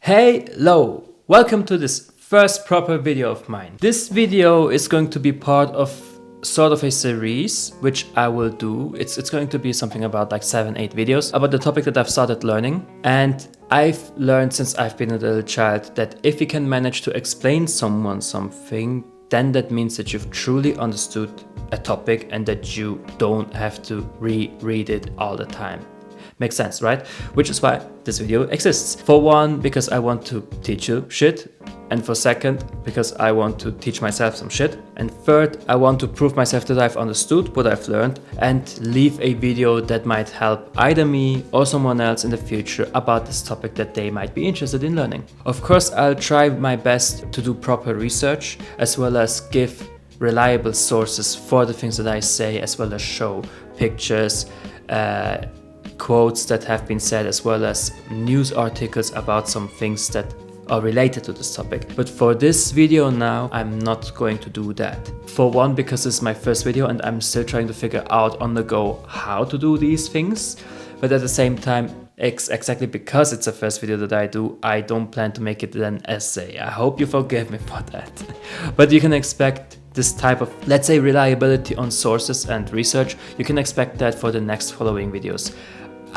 Hello! Welcome to this first proper video of mine. This video is going to be part of sort of a series which I will do. It's going to be something about like 7-8 videos about the topic that I've started learning. And I've learned since I've been a little child that if you can manage to explain someone something, then that means that you've truly understood a topic and that you don't have to reread it all the time. Makes sense, right? Which is why this video exists. For one, because I want to teach you shit. And for second, because I want to teach myself some shit. And third, I want to prove myself that I've understood what I've learned and leave a video that might help either me or someone else in the future about this topic that they might be interested in learning. Of course, I'll try my best to do proper research as well as give reliable sources for the things that I say, as well as show pictures, quotes that have been said, as well as news articles about some things that are related to this topic. But for this video now, I'm not going to do that. For one, because this is my first video and I'm still trying to figure out on the go how to do these things. But at the same time, exactly because it's the first video that I don't plan to make it an essay. I hope you forgive me for that. But you can expect this type of, let's say, reliability on sources and research. You can expect that for the next following videos.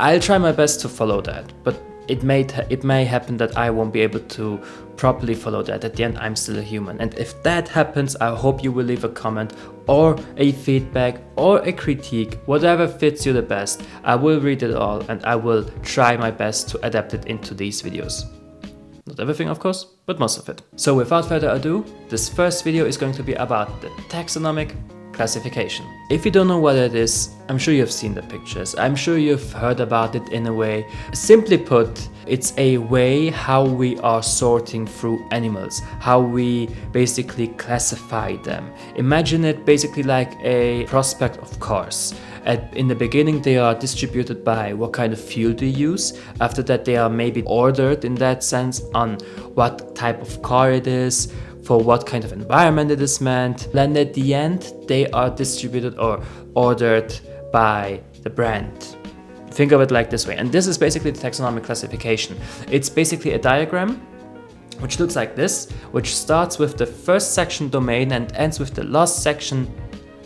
I'll try my best to follow that, but it may happen that I won't be able to properly follow that. At the end, I'm still a human. And if that happens, I hope you will leave a comment or a feedback or a critique, whatever fits you the best. I will read it all and I will try my best to adapt it into these videos. Not everything, of course, but most of it. So without further ado, this first video is going to be about the taxonomic classification. If you don't know what it is, I'm sure you've seen the pictures. I'm sure you've heard about it in a way. Simply put, it's a way how we are sorting through animals, how we basically classify them. Imagine it basically like a prospect of cars. In the beginning, they are distributed by what kind of fuel they use. After that, they are maybe ordered in that sense on what type of car it is, for what kind of environment it is meant. Then at the end, they are distributed or ordered by the brand. Think of it like this way. And this is basically the taxonomic classification. It's basically a diagram which looks like this, which starts with the first section domain and ends with the last section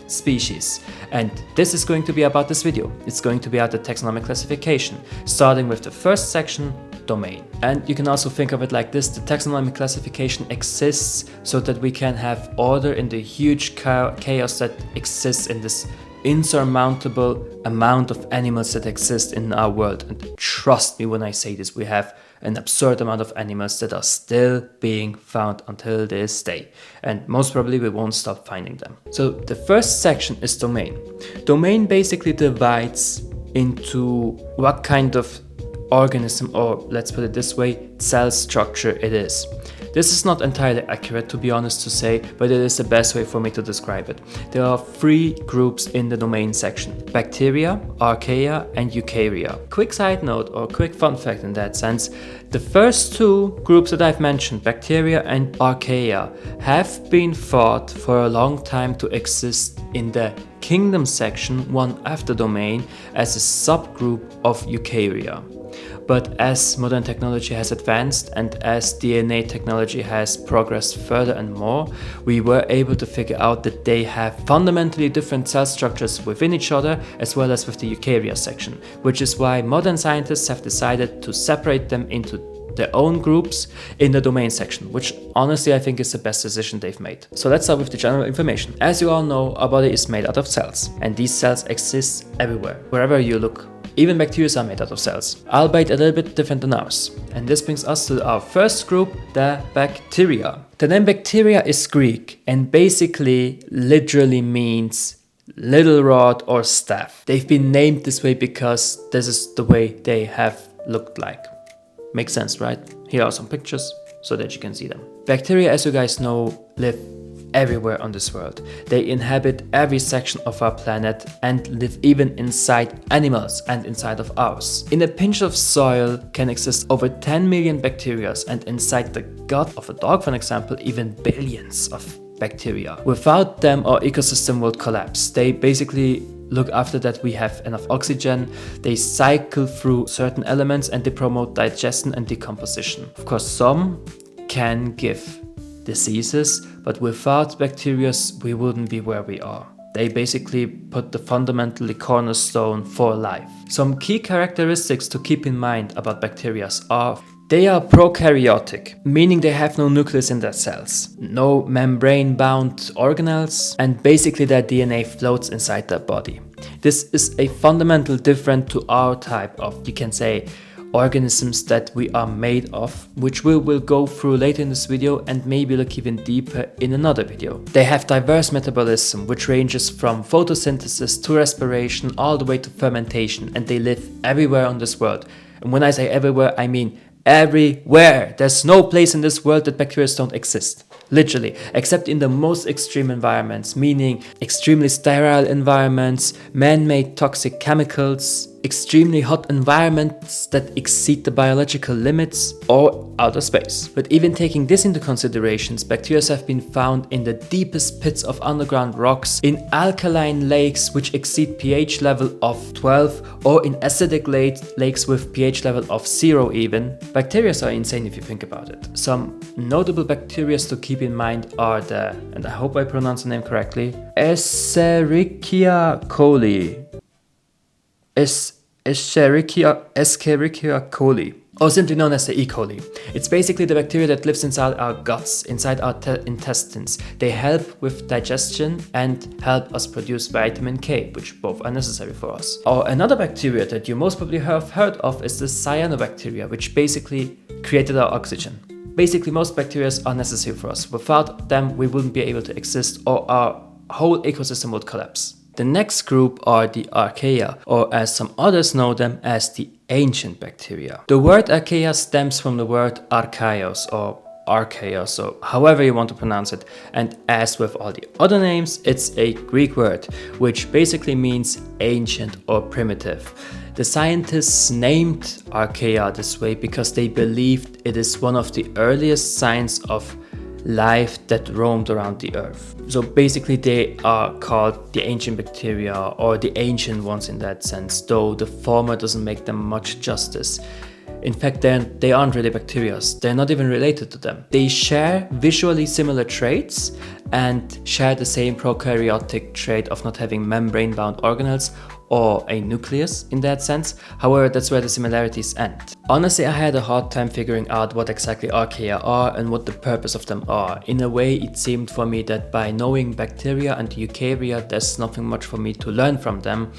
species. And this is going to be about this video. It's going to be about the taxonomic classification, starting with the first section, domain. And you can also think of it like this: the taxonomic classification exists so that we can have order in the huge chaos that exists in this insurmountable amount of animals that exist in our world. And trust me when I say this, we have an absurd amount of animals that are still being found until this day. And most probably we won't stop finding them. So the first section is domain. Domain basically divides into what kind of organism, or let's put it this way, cell structure it is. This is not entirely accurate, to be honest to say, but it is the best way for me to describe it. There are 3 groups in the domain section: bacteria, archaea, and eukarya. Quick side note or quick fun fact in that sense: the first 2 groups that I've mentioned, bacteria and archaea, have been thought for a long time to exist in the kingdom section, one after domain, as a subgroup of eukarya. But as modern technology has advanced and as DNA technology has progressed further and more, we were able to figure out that they have fundamentally different cell structures within each other, as well as with the eukarya section, which is why modern scientists have decided to separate them into their own groups in the domain section, which honestly I think is the best decision they've made. So let's start with the general information. As you all know, our body is made out of cells, and these cells exist everywhere, wherever you look. Even bacteria are made out of cells, albeit a little bit different than ours. And this brings us to our first group, the bacteria. The name bacteria is Greek and basically literally means little rod or staff. They've been named this way because this is the way they have looked like. Makes sense, right? Here are some pictures so that you can see them. Bacteria, as you guys know, live everywhere on this world. They inhabit every section of our planet and live even inside animals and inside of ours. In a pinch of soil can exist over 10 million bacteria, and inside the gut of a dog, for example, even billions of bacteria. Without them, our ecosystem would collapse. They basically look after that we have enough oxygen, they cycle through certain elements, and they promote digestion and decomposition. Of course, some can give diseases, but without bacteria we wouldn't be where we are. They basically put the fundamentally cornerstone for life. Some key characteristics to keep in mind about bacteria are: they are prokaryotic, meaning they have no nucleus in their cells, no membrane-bound organelles, and basically their DNA floats inside their body. This is a fundamental difference to our type of, you can say, organisms that we are made of, which we will go through later in this video and maybe look even deeper in another video. They have diverse metabolism, which ranges from photosynthesis to respiration all the way to fermentation, and they live everywhere on this world. And when I say everywhere, I mean everywhere. There's no place in this world that bacteria don't exist. Literally, except in the most extreme environments, meaning extremely sterile environments, man-made toxic chemicals, extremely hot environments that exceed the biological limits, or outer space. But even taking this into considerations, bacteria have been found in the deepest pits of underground rocks, in alkaline lakes which exceed pH level of 12, or in acidic lakes with pH level of 0 even. Bacteria are insane if you think about it. Some notable bacteria to keep in mind are the, and I hope I pronounce the name correctly, Escherichia coli. Escherichia coli, or simply known as the E. coli. It's basically the bacteria that lives inside our guts, inside our intestines. They help with digestion and help us produce vitamin K, which both are necessary for us. Or another bacteria that you most probably have heard of is the cyanobacteria, which basically created our oxygen. Basically, most bacteria are necessary for us. Without them, we wouldn't be able to exist, or our whole ecosystem would collapse. The next group are the archaea, or as some others know them as the ancient bacteria. The word archaea stems from the word archaios, or archaeos, or however you want to pronounce it, and as with all the other names, it's a Greek word, which basically means ancient or primitive. The scientists named archaea this way because they believed it is one of the earliest signs of life that roamed around the earth. So basically they are called the ancient bacteria, or the ancient ones in that sense, though the former doesn't make them much justice. In fact, they aren't really bacteria, they're not even related to them. They share visually similar traits and share the same prokaryotic trait of not having membrane-bound organelles or a nucleus in that sense. However, that's where the similarities end. Honestly, I had a hard time figuring out what exactly archaea are and what the purpose of them are. In a way, it seemed for me that by knowing bacteria and eukarya, there's nothing much for me to learn from them,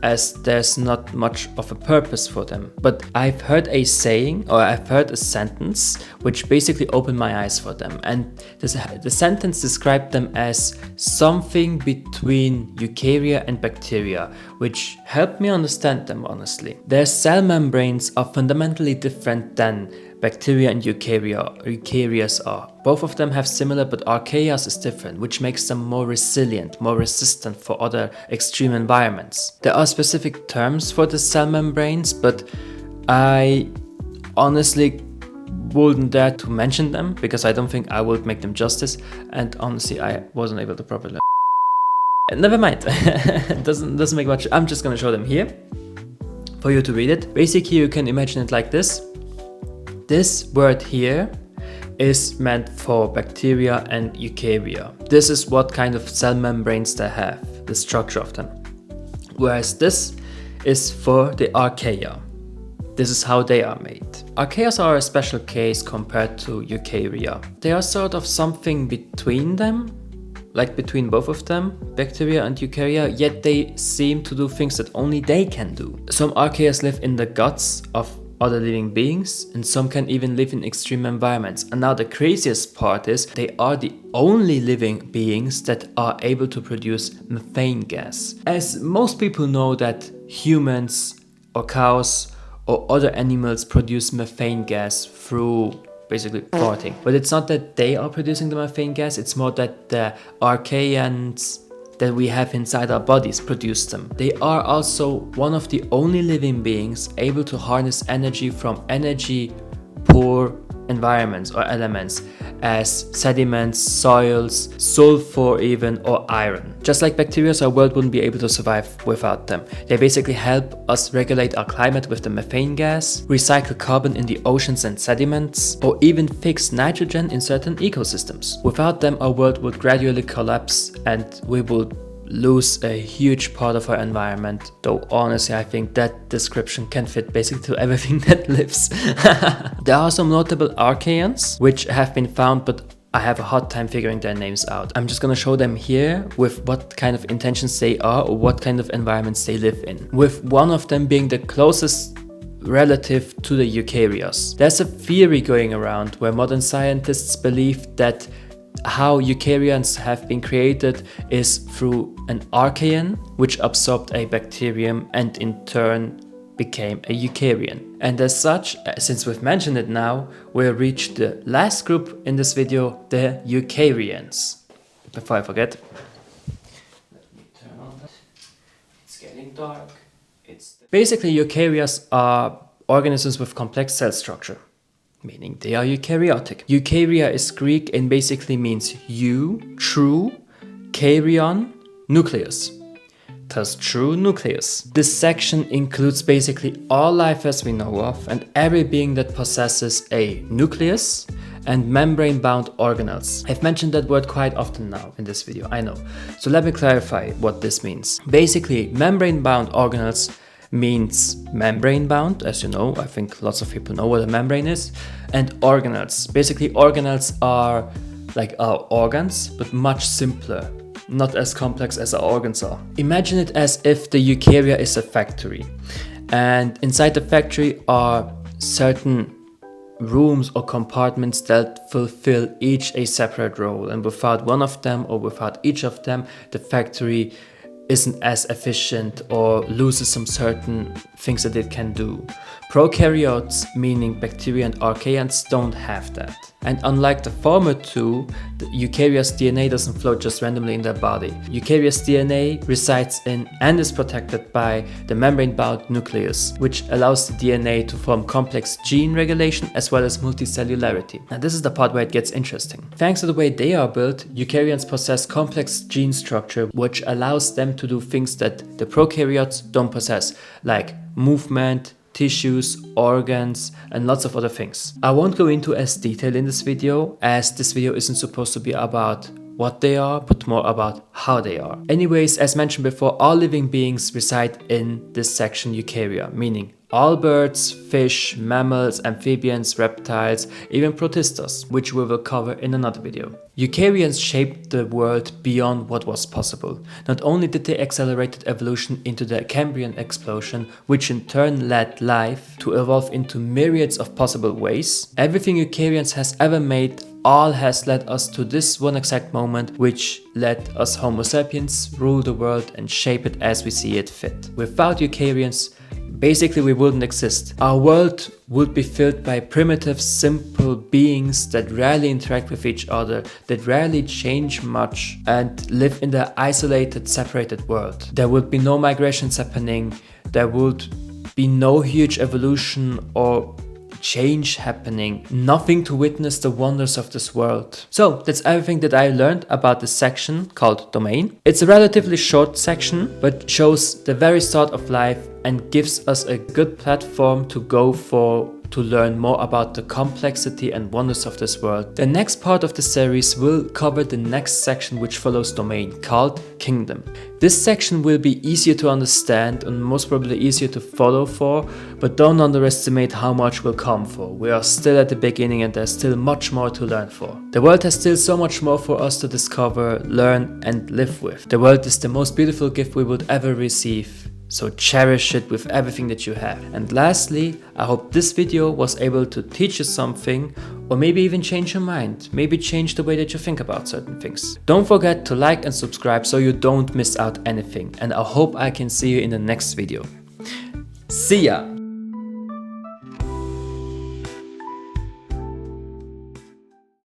as there's not much of a purpose for them. But I've heard a saying, or I've heard a sentence, which basically opened my eyes for them. And the sentence described them as something between eukarya and bacteria, which helped me understand them honestly. Their cell membranes are fundamentally different than bacteria and eukarya are. Both of them have similar, but archaeas is different, which makes them more resilient, more resistant for other extreme environments. There are specific terms for the cell membranes, but I honestly wouldn't dare to mention them because I don't think I would make them justice, and honestly I wasn't able to properly. Never mind, it doesn't make much. I'm just gonna show them here for you to read it. Basically, you can imagine it like this. This word here is meant for bacteria and eukarya. This is what kind of cell membranes they have, the structure of them. Whereas this is for the archaea. This is how they are made. Archaeas are a special case compared to eukarya. They are sort of something between them, like between both of them, bacteria and eukarya, yet they seem to do things that only they can do. Some archaeas live in the guts of other living beings, and some can even live in extreme environments. And now the craziest part is they are the only living beings that are able to produce methane gas. As most people know that humans or cows or other animals produce methane gas through basically farting. But it's not that they are producing the methane gas, it's more that the archaeans that we have inside our bodies produce them. They are also one of the only living beings able to harness energy from energy poor environments or elements as sediments, soils, sulfur even, or iron. Just like bacteria, our world wouldn't be able to survive without them. They basically help us regulate our climate with the methane gas, recycle carbon in the oceans and sediments, or even fix nitrogen in certain ecosystems. Without them, our world would gradually collapse and we would lose a huge part of our environment, though honestly I think that description can fit basically to everything that lives. There are some notable archaeans which have been found, but I have a hard time figuring their names out. I'm just gonna show them here with what kind of intentions they are or what kind of environments they live in, with one of them being the closest relative to the eukaryotes. There's a theory going around where modern scientists believe that how eukaryotes have been created is through an archaean which absorbed a bacterium and in turn became a eukaryon. And as such, since we've mentioned it now, we'll reach the last group in this video, the eukaryotes. Before I forget, let me turn on that. It's getting dark. Basically, eukaryotes are organisms with complex cell structure, meaning they are eukaryotic. Eukarya is Greek and basically means eu, true, karyon, nucleus. Thus, true nucleus. This section includes basically all life as we know of and every being that possesses a nucleus and membrane-bound organelles. I've mentioned that word quite often now in this video, I know. So let me clarify what this means. Basically, membrane-bound organelles means membrane bound, as you know. I think lots of people know what a membrane is. And organelles. Basically, organelles are like our organs, but much simpler, not as complex as our organs are. Imagine it as if the eukarya is a factory, and inside the factory are certain rooms or compartments that fulfill each a separate role, and without one of them or without each of them, the factory isn't as efficient or loses some certain things that it can do. Prokaryotes, meaning bacteria and archaeans, don't have that. And unlike the former two, the eukarya's DNA doesn't float just randomly in their body. Eukarya's DNA resides in and is protected by the membrane-bound nucleus, which allows the DNA to form complex gene regulation as well as multicellularity. Now this is the part where it gets interesting. Thanks to the way they are built, eukaryotes possess complex gene structure which allows them to do things that the prokaryotes don't possess, like movement, tissues, organs, and lots of other things. I won't go into as detail in this video, as this video isn't supposed to be about what they are, but more about how they are. Anyways, as mentioned before, all living beings reside in this section eukarya, meaning all birds, fish, mammals, amphibians, reptiles, even protistas, which we will cover in another video. Eukaryotes shaped the world beyond what was possible. Not only did they accelerate evolution into the Cambrian explosion, which in turn led life to evolve into myriads of possible ways, everything eukaryotes has ever made all has led us to this one exact moment, which let us Homo sapiens rule the world and shape it as we see it fit. Without eukaryotes, basically we wouldn't exist. Our world would be filled by primitive, simple beings that rarely interact with each other, that rarely change much, and live in the isolated, separated world. There would be no migrations happening, there would be no huge evolution or change happening, nothing to witness the wonders of this world. So that's everything that I learned about this section called Domain. It's a relatively short section, but shows the very start of life and gives us a good platform to go for to learn more about the complexity and wonders of this world. The next part of the series will cover the next section which follows Domain, called Kingdom. This section will be easier to understand and most probably easier to follow for, but don't underestimate how much will come for. We are still at the beginning and there's still much more to learn for. The world has still so much more for us to discover, learn and live with. The world is the most beautiful gift we would ever receive. So cherish it with everything that you have. And lastly, I hope this video was able to teach you something, or maybe even change your mind, maybe change the way that you think about certain things. Don't forget to like and subscribe so you don't miss out anything, and I hope I can see you in the next video. See ya!